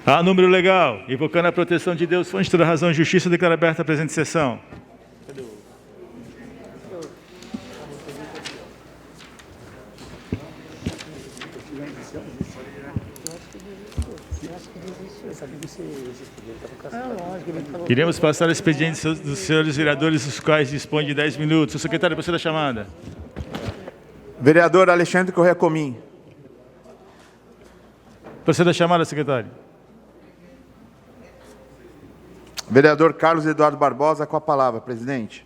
A número legal, invocando a proteção de Deus, fonte de toda razão e justiça, declara aberta a presente sessão. Iremos passar o expediente dos senhores vereadores, os quais dispõem de 10 minutos. O secretário, proceda a chamada. Vereador Alexandre Corrêa Comim. Proceda a chamada, secretário. Vereador Carlos Eduardo Barbosa, com a palavra, presidente.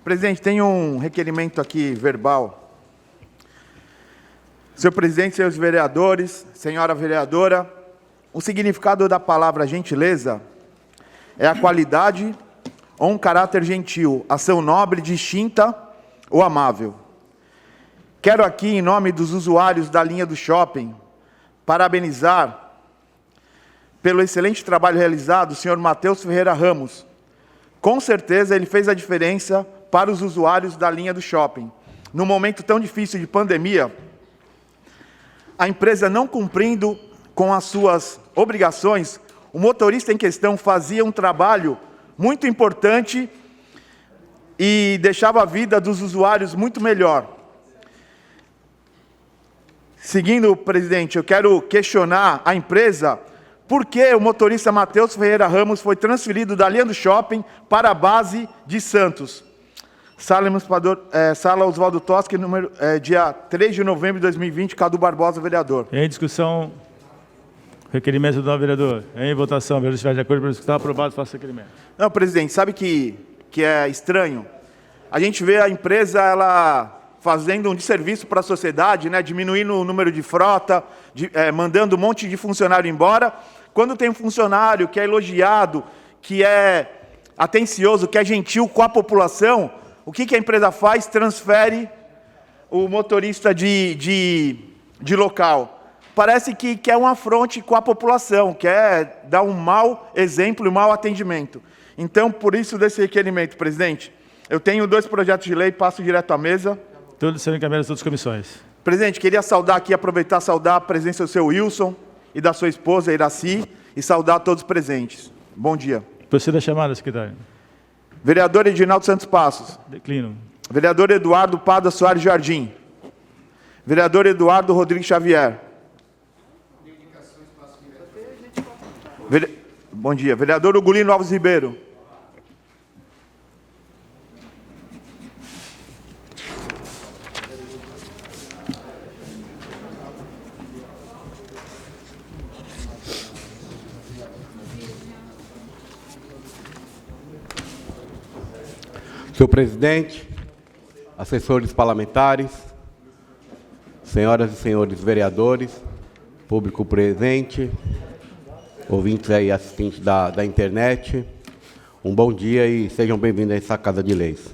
Presidente, tem um requerimento aqui verbal. Senhor presidente, senhores vereadores, senhora vereadora, o significado da palavra gentileza é a qualidade ou um caráter gentil, ação nobre, distinta ou amável. Quero aqui, em nome dos usuários da linha do shopping, parabenizar pelo excelente trabalho realizado o senhor Matheus Ferreira Ramos. Com certeza ele fez a diferença para os usuários da linha do shopping. Num momento tão difícil de pandemia, a empresa não cumprindo com as suas obrigações, o motorista em questão fazia um trabalho muito importante e deixava a vida dos usuários muito melhor. Seguindo, presidente, eu quero questionar a empresa por que o motorista Matheus Ferreira Ramos foi transferido da linha do shopping para a base de Santos. Sala Oswaldo Toschi, dia 3 de novembro de 2020, Cadu Barbosa, vereador. Em discussão, requerimento do novo vereador. Em votação, vereador, se estiver de acordo, está aprovado, faça o requerimento. Não, presidente, sabe que é estranho? A gente vê a empresa, ela fazendo um desserviço para a sociedade, né, diminuindo o número de frota, mandando um monte de funcionário embora. Quando tem um funcionário que é elogiado, que é atencioso, que é gentil com a população, o que a empresa faz? Transfere o motorista de local. Parece que quer um afronte com a população, quer dar um mau exemplo e um mau atendimento. Então, por isso desse requerimento, presidente, eu tenho 2 projetos de lei, passo direto à mesa. Todos serão encaminhados a todas as comissões. Presidente, queria saudar aqui, aproveitar e saudar a presença do seu Wilson e da sua esposa, Iraci, e saudar a todos os presentes. Bom dia. Proceda a chamada, secretário. Vereador Edinaldo Santos Passos. Declino. Vereador Eduardo Pada Soares Jardim. Vereador Eduardo Rodrigues Xavier. Bom dia. Vereador Ugolino Alves Ribeiro. Senhor presidente, assessores parlamentares, senhoras e senhores vereadores, público presente, ouvintes e assistentes da internet, um bom dia e sejam bem-vindos a essa Casa de Leis.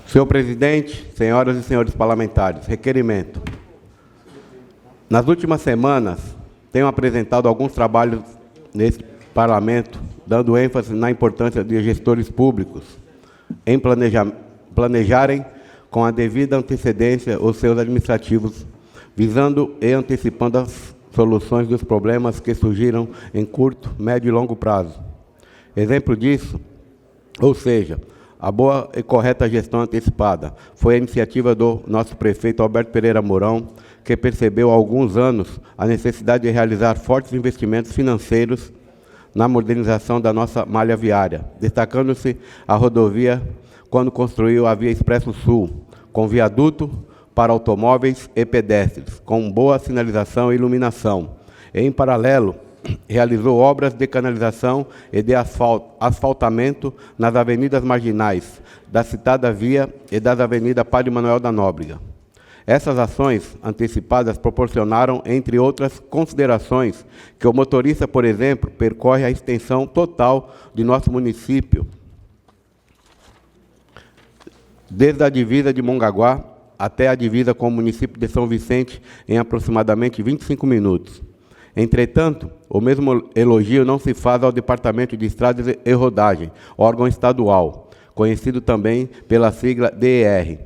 Senhor presidente, senhoras e senhores parlamentares, requerimento. Nas últimas semanas, tenho apresentado alguns trabalhos nesse Parlamento, dando ênfase na importância de gestores públicos em planejarem com a devida antecedência os seus administrativos, visando e antecipando as soluções dos problemas que surgiram em curto, médio e longo prazo. Exemplo disso, ou seja, a boa e correta gestão antecipada, foi a iniciativa do nosso prefeito Alberto Pereira Mourão, que percebeu há alguns anos a necessidade de realizar fortes investimentos financeiros na modernização da nossa malha viária, destacando-se a rodovia quando construiu a Via Expresso Sul, com viaduto para automóveis e pedestres, com boa sinalização e iluminação. Em paralelo, realizou obras de canalização e de asfaltamento nas avenidas marginais da citada via e das avenidas Padre Manuel da Nóbrega. Essas ações antecipadas proporcionaram, entre outras considerações, que o motorista, por exemplo, percorre a extensão total de nosso município, desde a divisa de Mongaguá até a divisa com o município de São Vicente, em aproximadamente 25 minutos. Entretanto, o mesmo elogio não se faz ao Departamento de Estradas e Rodagem, órgão estadual, conhecido também pela sigla DER.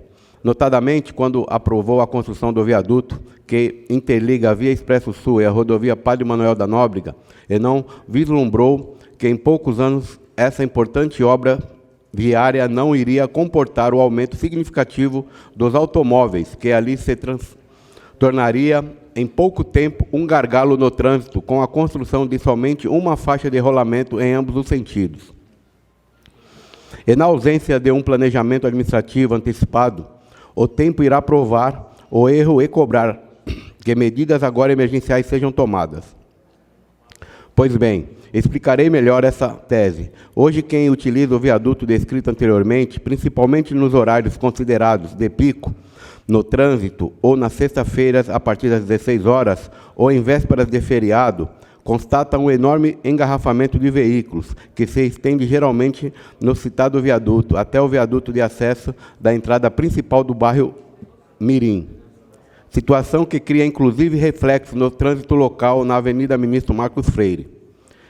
notadamente quando aprovou a construção do viaduto que interliga a Via Expresso Sul e a rodovia Padre Manuel da Nóbrega, e não vislumbrou que em poucos anos essa importante obra viária não iria comportar o aumento significativo dos automóveis, que ali se tornaria em pouco tempo um gargalo no trânsito, com a construção de somente uma faixa de rolamento em ambos os sentidos. E na ausência de um planejamento administrativo antecipado, o tempo irá provar o erro e cobrar que medidas agora emergenciais sejam tomadas. Pois bem, explicarei melhor essa tese. Hoje, quem utiliza o viaduto descrito anteriormente, principalmente nos horários considerados de pico, no trânsito ou nas sextas-feiras a partir das 16 horas ou em vésperas de feriado, constata um enorme engarrafamento de veículos, que se estende geralmente no citado viaduto, até o viaduto de acesso da entrada principal do bairro Mirim. Situação que cria inclusive reflexo no trânsito local na Avenida Ministro Marcos Freire.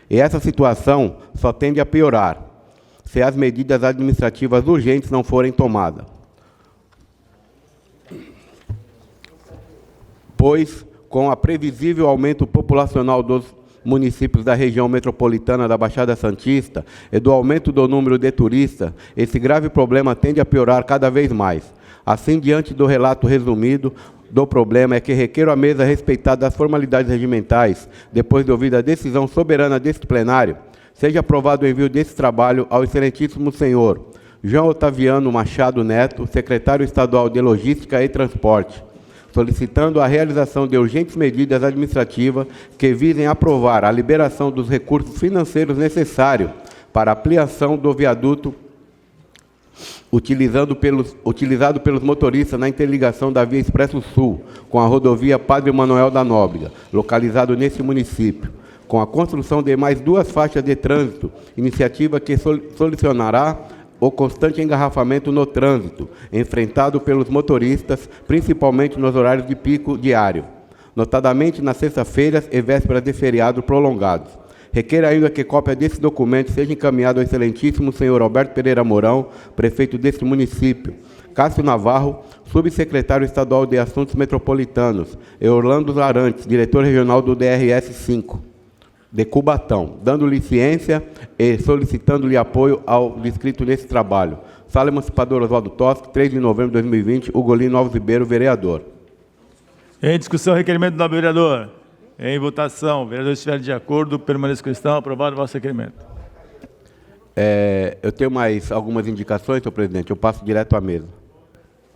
E essa situação só tende a piorar, se as medidas administrativas urgentes não forem tomadas. Pois, com a previsível aumento populacional dos municípios da região metropolitana da Baixada Santista e do aumento do número de turistas, esse grave problema tende a piorar cada vez mais. Assim, diante do relato resumido do problema, é que requer à mesa respeitar das formalidades regimentais, depois de ouvida a decisão soberana deste plenário, seja aprovado o envio desse trabalho ao excelentíssimo senhor João Otaviano Machado Neto, secretário estadual de Logística e Transporte, solicitando a realização de urgentes medidas administrativas que visem aprovar a liberação dos recursos financeiros necessários para a ampliação do viaduto utilizado pelos motoristas na interligação da Via Expresso Sul com a rodovia Padre Manuel da Nóbrega, localizado nesse município, com a construção de mais 2 faixas de trânsito, iniciativa que solucionará o constante engarrafamento no trânsito, enfrentado pelos motoristas, principalmente nos horários de pico diário, notadamente nas sextas-feiras e vésperas de feriado prolongados. Requer ainda que cópia desse documento seja encaminhado ao excelentíssimo senhor Alberto Pereira Mourão, prefeito deste município, Cássio Navarro, subsecretário estadual de Assuntos Metropolitanos, e Orlando Arantes, diretor regional do DRS 5, de Cubatão, dando-lhe ciência e solicitando-lhe apoio ao descrito nesse trabalho. Sala Emancipadora Oswaldo Toschi, 3 de novembro de 2020, Ugolino Alves Ribeiro, vereador. Em discussão, requerimento do nobre vereador. Em votação, vereadores estiverem de acordo, permaneçam com questão, aprovado o vosso requerimento. Eu tenho mais algumas indicações, senhor presidente, eu passo direto à mesa.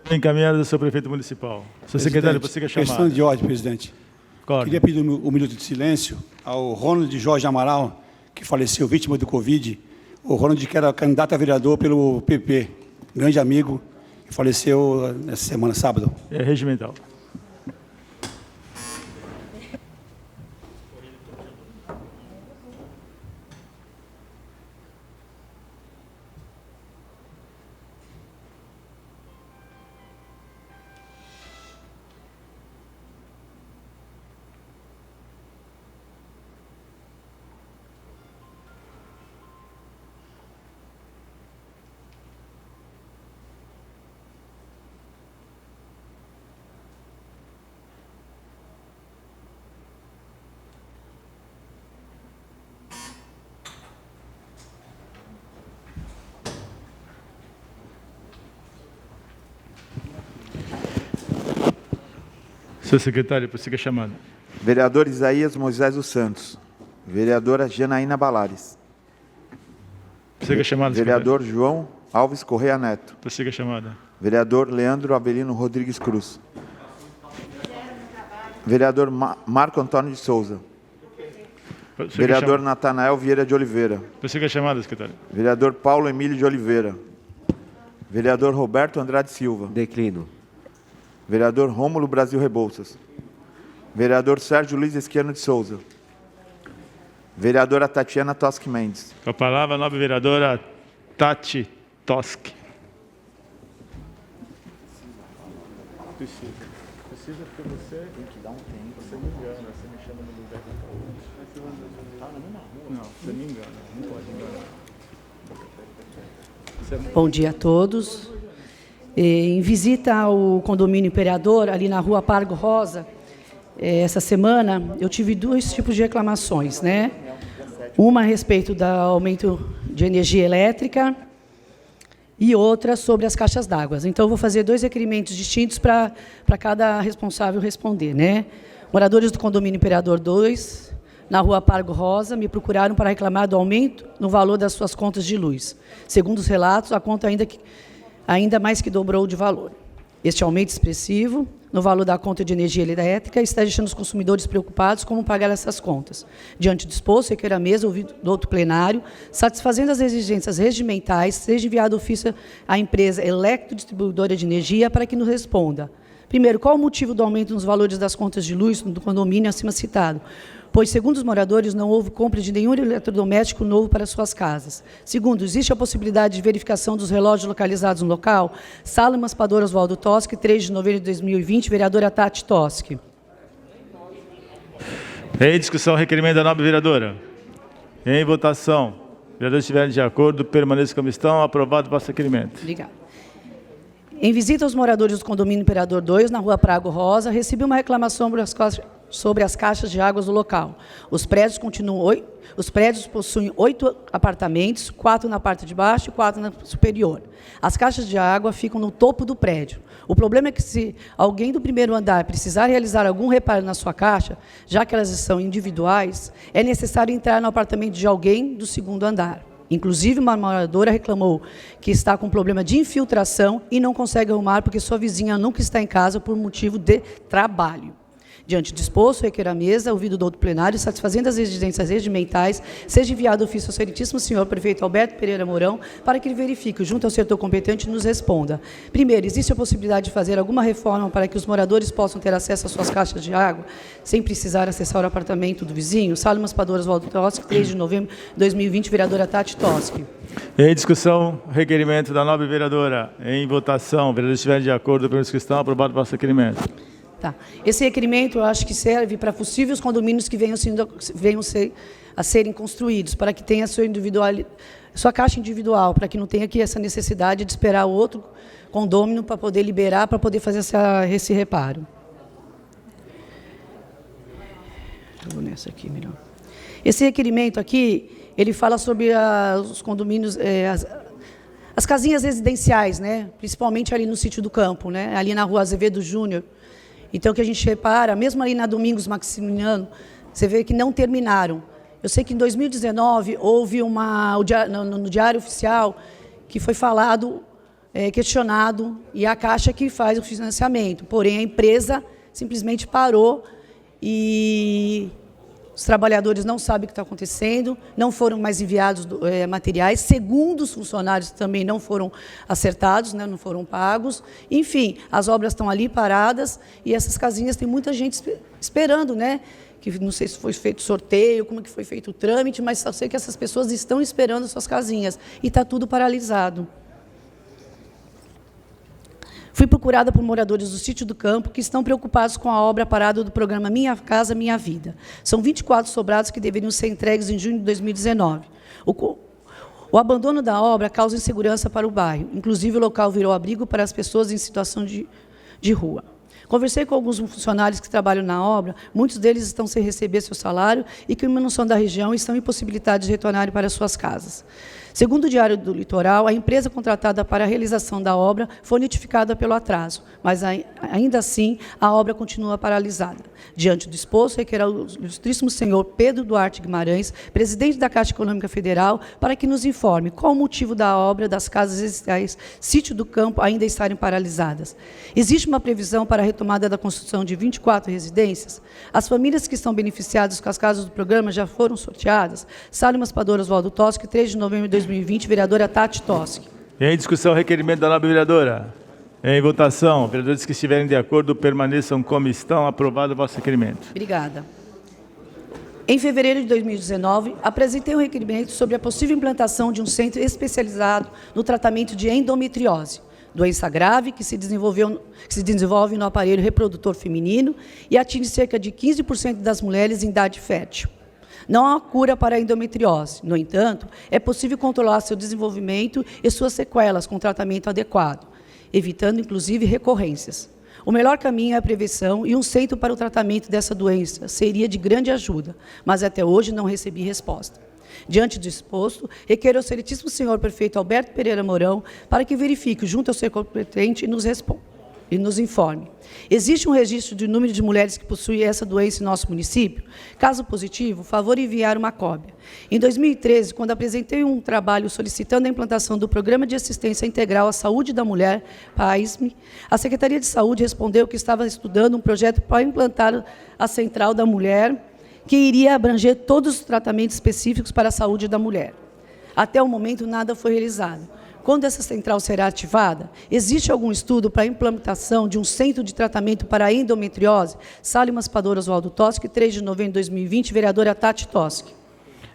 Encaminhado ao senhor prefeito municipal. Senhor secretário, prossiga a chamada. Questão de ordem, presidente. Corre. Queria pedir um minuto de silêncio ao Ronald Jorge Amaral, que faleceu vítima do Covid. O Ronald, que era candidato a vereador pelo PP, grande amigo, que faleceu nessa semana, sábado. É regimental. Senhor secretário, prossiga a chamada. Vereador Isaías Moisés dos Santos. Vereadora Janaína Balares. Prossiga a chamada, Vereador João Alves Correia Neto. prossiga a chamada. Vereador Leandro Avelino Rodrigues Cruz. Vereador Marco Antônio de Souza. Prossiga a Vereador chamada. Natanael Vieira de Oliveira. Prossiga a chamada, secretário. Vereador Paulo Emílio de Oliveira. Vereador Roberto Andrade Silva. Declino. Vereador Rômulo Brasil Rebouças. Vereador Sérgio Luiz Esquiano de Souza. Vereadora Tatiana Toschi Mendes. Com a palavra, a nobre vereadora Tati Toschi. Precisa porque você tem que dar um tempo. Você me engana, você me chama no lugar que está na mesma rua. Não, você me engana, não pode enganar. Bom dia a todos. Em visita ao condomínio Imperador, ali na rua Pargo Rosa, essa semana, eu tive 2 tipos de reclamações, né? Uma a respeito do aumento de energia elétrica e outra sobre as caixas d'água. Então, eu vou fazer 2 requerimentos distintos para cada responsável responder, né? Moradores do condomínio Imperador 2, na rua Pargo Rosa, me procuraram para reclamar do aumento no valor das suas contas de luz. Segundo os relatos, a conta ainda mais que dobrou de valor. Este aumento expressivo no valor da conta de energia elétrica está deixando os consumidores preocupados como pagar essas contas. Diante do exposto, requer a mesa, ouvido do outro plenário, satisfazendo as exigências regimentais, seja enviado ofício à empresa Eletrodistribuidora de Energia para que nos responda. Primeiro, qual o motivo do aumento nos valores das contas de luz do condomínio acima citado? Pois, segundo os moradores, não houve compra de nenhum eletrodoméstico novo para suas casas. Segundo, existe a possibilidade de verificação dos relógios localizados no local? Sala Emancipadora Oswaldo Toschi, 3 de novembro de 2020, vereadora Tati Toschi. Em discussão, requerimento da nobre vereadora. Em votação. Vereadores estiverem de acordo, permaneçam como estão. Aprovado o vosso requerimento. Obrigada. Em visita aos moradores do condomínio Imperador 2, na rua Prago Rosa, recebi uma reclamação sobre as caixas de águas do local. Os prédios possuem 8 apartamentos, 4 na parte de baixo e 4 na superior. As caixas de água ficam no topo do prédio. O problema é que se alguém do primeiro andar precisar realizar algum reparo na sua caixa, já que elas são individuais, é necessário entrar no apartamento de alguém do segundo andar. Inclusive, uma moradora reclamou que está com problema de infiltração e não consegue arrumar porque sua vizinha nunca está em casa por motivo de trabalho. Diante do exposto, requer a mesa, ouvido do outro plenário, satisfazendo as exigências regimentais, seja enviado ofício ao excelentíssimo senhor prefeito Alberto Pereira Mourão, para que ele verifique, junto ao setor competente, e nos responda. Primeiro, existe a possibilidade de fazer alguma reforma para que os moradores possam ter acesso às suas caixas de água, sem precisar acessar o apartamento do vizinho? Sala Emancipadora Oswaldo Toschi, 3 de novembro de 2020, vereadora Tati Toschi. Em discussão, requerimento da nobre vereadora. Em votação, vereadores estiverem de acordo com a questão, aprovado o vosso requerimento. Tá. Esse requerimento, eu acho que serve para possíveis condomínios que venham a serem construídos, para que tenha sua caixa individual, para que não tenha aqui essa necessidade de esperar o outro condômino para poder liberar, para poder fazer esse reparo. Eu vou nessa aqui melhor. Esse requerimento aqui, ele fala sobre os condomínios, as casinhas residenciais, né? Principalmente ali no sítio do campo, né? Ali na rua Azevedo Júnior. Então, que a gente repara, mesmo ali na Domingos Maximiano, você vê que não terminaram. Eu sei que em 2019 houve no Diário Oficial que foi falado, questionado, e a Caixa que faz o financiamento. Porém, a empresa simplesmente parou e os trabalhadores não sabem o que está acontecendo, não foram mais enviados materiais, segundo os funcionários também não foram acertados, né, não foram pagos. Enfim, as obras estão ali paradas e essas casinhas tem muita gente esperando, né? Que não sei se foi feito sorteio, como que foi feito o trâmite, mas só sei que essas pessoas estão esperando suas casinhas e está tudo paralisado. Fui procurada por moradores do sítio do campo que estão preocupados com a obra parada do programa Minha Casa Minha Vida. São 24 sobrados que deveriam ser entregues em junho de 2019. O abandono da obra causa insegurança para o bairro. Inclusive, o local virou abrigo para as pessoas em situação de rua. Conversei com alguns funcionários que trabalham na obra, muitos deles estão sem receber seu salário e que não são da região e estão impossibilitados de retornarem para suas casas. Segundo o Diário do Litoral, a empresa contratada para a realização da obra foi notificada pelo atraso, mas ainda assim a obra continua paralisada. Diante do exposto, requer ao ilustríssimo senhor Pedro Duarte Guimarães, presidente da Caixa Econômica Federal, para que nos informe qual o motivo da obra das casas residenciais Sítio do Campo ainda estarem paralisadas. Existe uma previsão para a retomada da construção de 24 residências? As famílias que estão beneficiadas com as casas do programa já foram sorteadas? Sala Emancipadora Oswaldo Toschi, 3 de novembro de 2020, vereadora Tati Toschi. Em discussão, requerimento da nobre vereadora. Em votação, vereadores que estiverem de acordo permaneçam como estão. Aprovado o vosso requerimento. Obrigada. Em fevereiro de 2019, apresentei um requerimento sobre a possível implantação de um centro especializado no tratamento de endometriose, doença grave que se desenvolve no aparelho reprodutor feminino e atinge cerca de 15% das mulheres em idade fértil. Não há cura para a endometriose. No entanto, é possível controlar seu desenvolvimento e suas sequelas com tratamento adequado. evitando, inclusive, recorrências. O melhor caminho é a prevenção e um centro para o tratamento dessa doença seria de grande ajuda, mas até hoje não recebi resposta. Diante do exposto, requero ao excelentíssimo senhor prefeito Alberto Pereira Mourão para que verifique junto ao ser competente e nos responda. E nos informe. Existe um registro do número de mulheres que possuem essa doença em nosso município? Caso positivo, favor enviar uma cópia. Em 2013, quando apresentei um trabalho solicitando a implantação do Programa de Assistência Integral à Saúde da Mulher, PASME, a Secretaria de Saúde respondeu que estava estudando um projeto para implantar a Central da Mulher, que iria abranger todos os tratamentos específicos para a saúde da mulher. Até o momento, nada foi realizado. Quando essa central será ativada, existe algum estudo para a implementação de um centro de tratamento para a endometriose? Sala Emancipadora Oswaldo Toschi, 3 de novembro de 2020, vereadora Tati Toschi.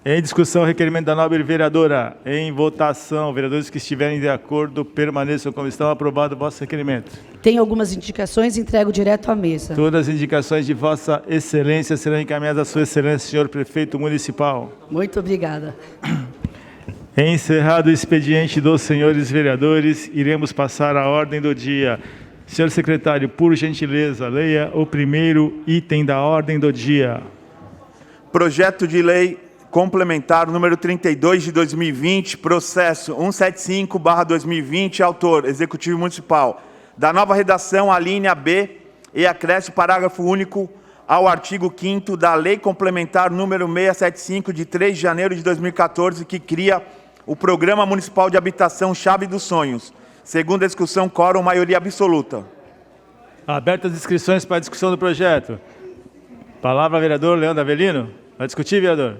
Em discussão, requerimento da nobre vereadora. Em votação, vereadores que estiverem de acordo, permaneçam como estão. Aprovado o vosso requerimento. Tem algumas indicações, entrego direto à mesa. Todas as indicações de vossa excelência serão encaminhadas à sua excelência, senhor prefeito municipal. Muito obrigada. Encerrado o expediente dos senhores vereadores, iremos passar à ordem do dia. Senhor secretário, por gentileza, leia o primeiro item da ordem do dia. Projeto de lei complementar número 32 de 2020, processo 175/2020, autor, Executivo Municipal. Da nova redação, a linha B e acresce parágrafo único ao artigo 5º da Lei Complementar número 675, de 3 de janeiro de 2014, que cria o Programa Municipal de Habitação Chave dos Sonhos. Segundo a discussão, quórum, maioria absoluta. Abertas as inscrições para a discussão do projeto. Palavra, vereador Leandro Avelino. Vai discutir, vereador?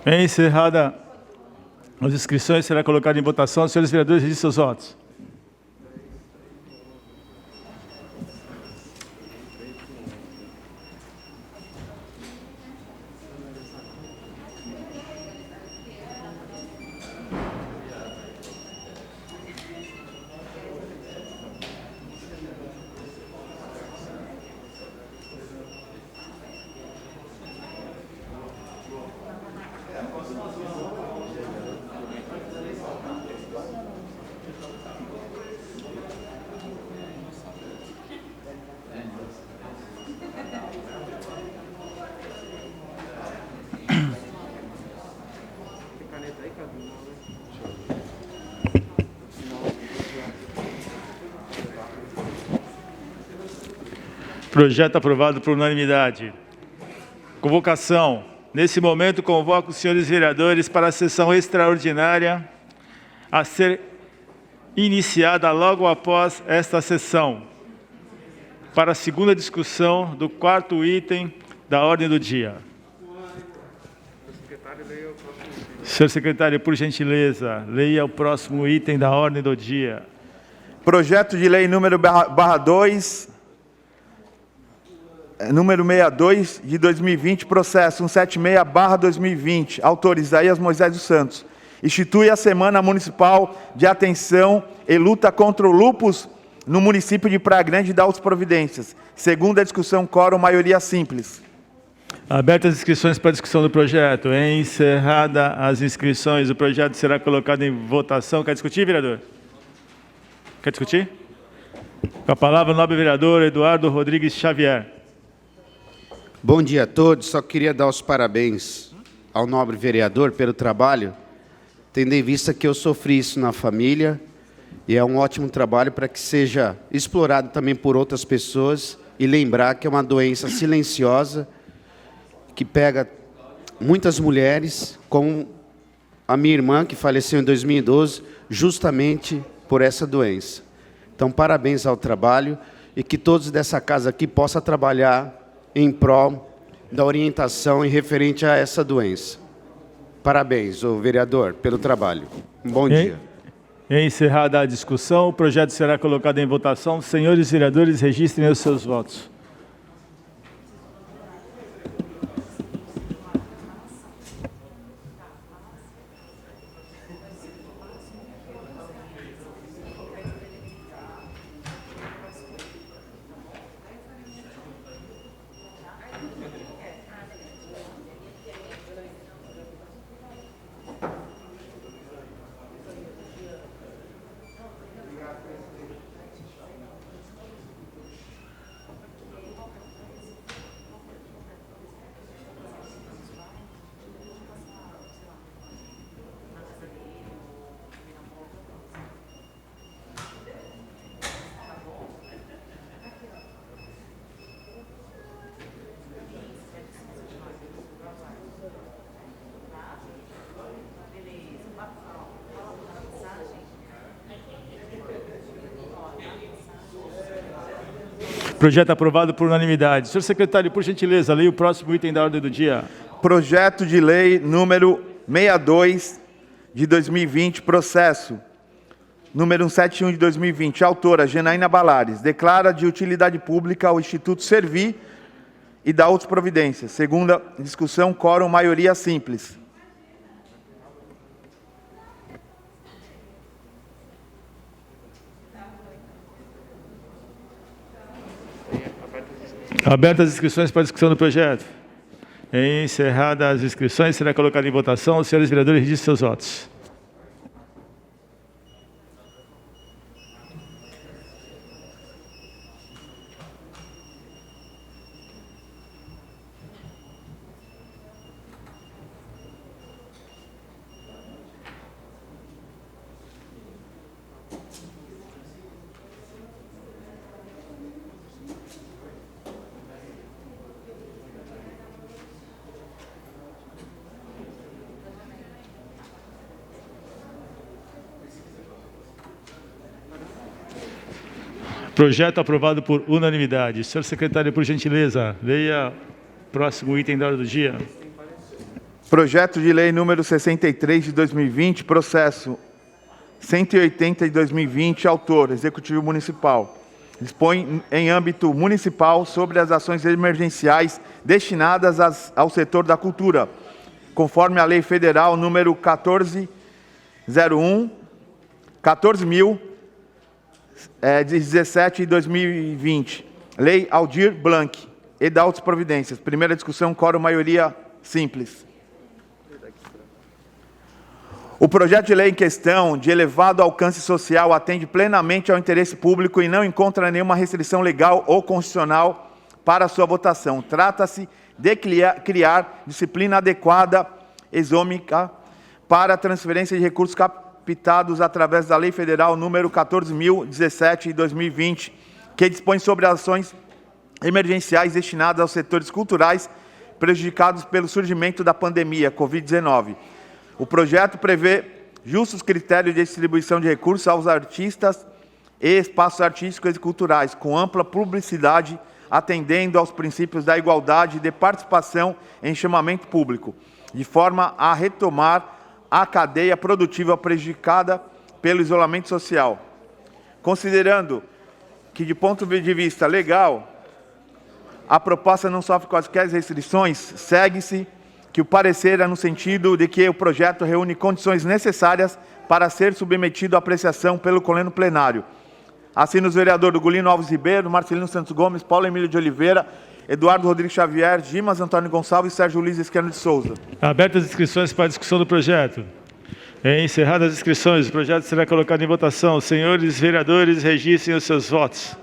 Encerrada as inscrições, será colocado em votação. Os senhores vereadores registrem seus votos. Projeto aprovado por unanimidade. Convocação. Nesse momento, convoco os senhores vereadores para a sessão extraordinária a ser iniciada logo após esta sessão, para a segunda discussão do quarto item da ordem do dia. Senhor secretário, por gentileza, leia o próximo item da ordem do dia. Projeto de lei número número 62 de 2020, processo 176/2020, autor Isaías Moisés dos Santos. Institui a Semana Municipal de Atenção e Luta contra o Lúpus no município de Praia Grande e dá as providências. Segundo a discussão, quórum, maioria simples. Abertas as inscrições para a discussão do projeto. Encerrada as inscrições, o projeto será colocado em votação. Quer discutir, vereador? Quer discutir? Com a palavra, o nobre vereador Eduardo Rodrigues Xavier. Bom dia a todos. Só queria dar os parabéns ao nobre vereador pelo trabalho, tendo em vista que eu sofri isso na família, e é um ótimo trabalho para que seja explorado também por outras pessoas, e lembrar que é uma doença silenciosa, que pega muitas mulheres, como a minha irmã, que faleceu em 2012, justamente por essa doença. Então, parabéns ao trabalho, e que todos dessa casa aqui possam trabalhar em prol da orientação em referente a essa doença. Parabéns, ô vereador, pelo trabalho. Um bom dia. Encerrada a discussão, o projeto será colocado em votação. Senhores vereadores, registrem os seus votos. Projeto aprovado por unanimidade. Senhor secretário, por gentileza, leia o próximo item da ordem do dia. Projeto de lei número 62 de 2020, processo número 171 de 2020. Autora, Janaína Balares. Declara de utilidade pública o Instituto Servi e dá outras providências. Segunda discussão, quórum, maioria simples. Abertas as inscrições para a discussão do projeto. Encerradas as inscrições, será colocado em votação. Os senhores vereadores registrem seus votos. Projeto aprovado por unanimidade. Senhor secretário, por gentileza, leia o próximo item da ordem do dia. Projeto de lei número 63 de 2020, processo 180 de 2020, autor, Executivo Municipal. Dispõe em âmbito municipal sobre as ações emergenciais destinadas ao setor da cultura, conforme a Lei Federal número 14.017 de 2020, Lei Aldir Blanc, e da outras providências. Primeira discussão, quórum, maioria simples. O projeto de lei em questão, de elevado alcance social, atende plenamente ao interesse público e não encontra nenhuma restrição legal ou constitucional para sua votação. Trata-se de criar disciplina adequada, exômica, para a transferência de recursos captados através da Lei Federal número 14.017 de 2020, que dispõe sobre ações emergenciais destinadas aos setores culturais prejudicados pelo surgimento da pandemia Covid-19. O projeto prevê justos critérios de distribuição de recursos aos artistas e espaços artísticos e culturais, com ampla publicidade, atendendo aos princípios da igualdade e de participação em chamamento público, de forma a retomar a cadeia produtiva prejudicada pelo isolamento social. Considerando que, de ponto de vista legal, a proposta não sofre quaisquer restrições, segue-se que o parecer é no sentido de que o projeto reúne condições necessárias para ser submetido à apreciação pelo Pleno Plenário. Assim, os vereadores Gulino Alves Ribeiro, Marcelino Santos Gomes, Paulo Emílio de Oliveira, Eduardo Rodrigues Xavier, Dimas Antônio Gonçalves e Sérgio Luiz Esquerdo de Souza. Abertas as inscrições para a discussão do projeto. Encerradas as inscrições, o projeto será colocado em votação. Os senhores vereadores registrem os seus votos.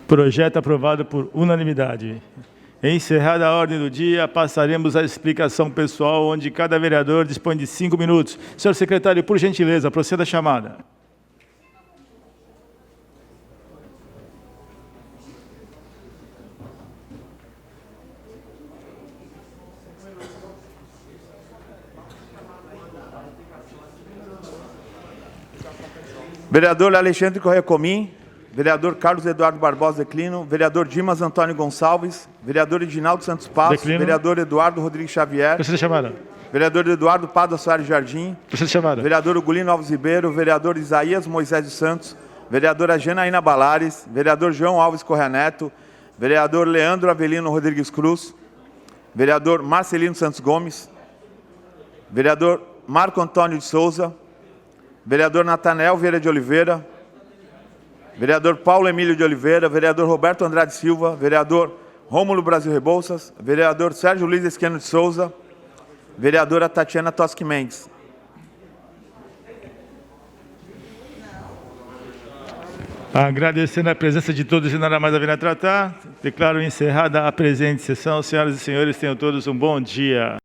Projeto aprovado por unanimidade. Encerrada a ordem do dia, passaremos à explicação pessoal, onde cada vereador dispõe de 5 minutos. Senhor secretário, por gentileza, proceda a chamada. Vereador Alexandre Corrêa Comim, vereador Carlos Eduardo Barbosa Declino, vereador Dimas Antônio Gonçalves, vereador Edinaldo Santos Passos, Declino. vereador Eduardo Rodrigues Xavier, Proceda a chamada. vereador Eduardo Pádua Soares Jardim, Proceda a chamada. vereador Gulino Alves Ribeiro, vereador Isaías Moisés dos Santos, vereadora Janaína Balares, vereador João Alves Corrêa Neto, vereador Leandro Avelino Rodrigues Cruz, vereador Marcelino Santos Gomes, vereador Marco Antônio de Souza, vereador Natanael Vieira de Oliveira, vereador Paulo Emílio de Oliveira, vereador Roberto Andrade Silva, vereador Rômulo Brasil Rebouças, vereador Sérgio Luiz Esqueno de Souza, vereadora Tatiana Toschi Mendes. Agradecendo a presença de todos e nada mais a vir a tratar, declaro encerrada a presente sessão. Senhoras e senhores, tenham todos um bom dia.